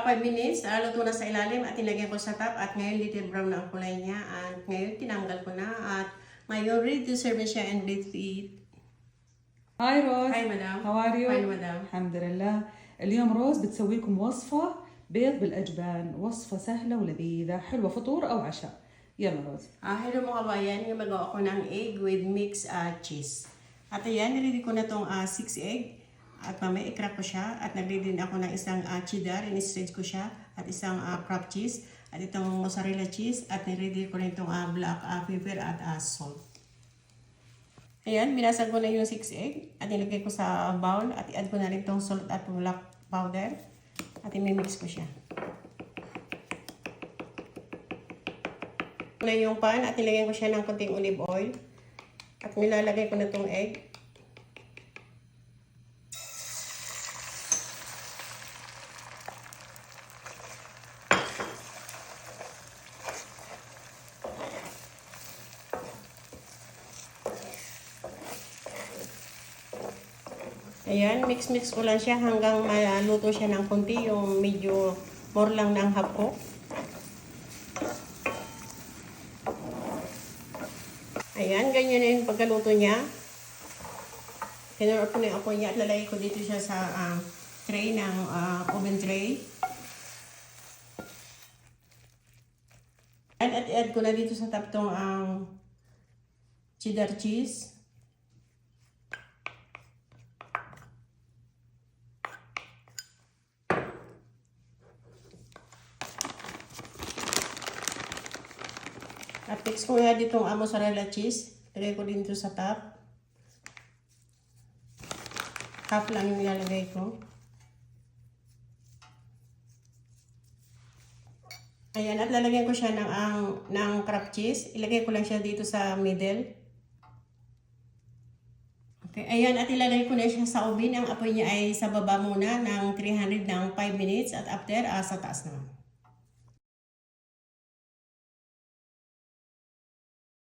5 minutes, luto na sa ilalim at ilagay ko sa top at ngayon little brown na ang kulay niya at ngayon tinanggal ko na at ngayon ready to serve na siya and ready to eat. هاي روز. Hi madam. How are you? Fine madam. الحمد لله. اليوم روز بتسوي لكم وصفة بيض بالأجبان، وصفة سهلة ولذيذة، حلوة فطور أو عشاء. يلا روز. Hello mga kabayan, ngayon magawa ko ng egg with mixed cheese. At ayan, nilili ko na tong 6 egg. At mamaya i-crack ko siya. At nagli din ako ng isang cheddar, in-stretch ko siya. At isang crab cheese. At itong mozzarella cheese. At nilili ko na itong black pepper at salt. Ayan, binasag ko na yung 6 egg. At nilagay ko sa bowl. At i-add ko na rin itong salt at black powder. At i-mix ko siya. Na yung pan at nilagyan ko siya ng konting olive oil. At nilalagay ko na itong egg. Ayan, mix ko lang siya hanggang maluto siya ng konti, yung medyo more lang ng half cook. Ayan, ganyan na yung pagkaluto niya. Kinurap ko na yung apoy niya at lalagay ko dito siya sa tray ng oven tray. At i-add ko na dito sa top tong cheddar cheese. At mix ko nga dito ang mozzarella cheese. Lagay ko dito sa top. Half lang yung nilalagay ko. Ayan, at lalagyan ko siya ng crab cheese. Ilagay ko lang siya dito sa middle. Okay, ayan, at ilagay ko na siya sa oven. Ang apoy niya ay sa baba muna ng 300 ng 5 minutes at after sa taas naman.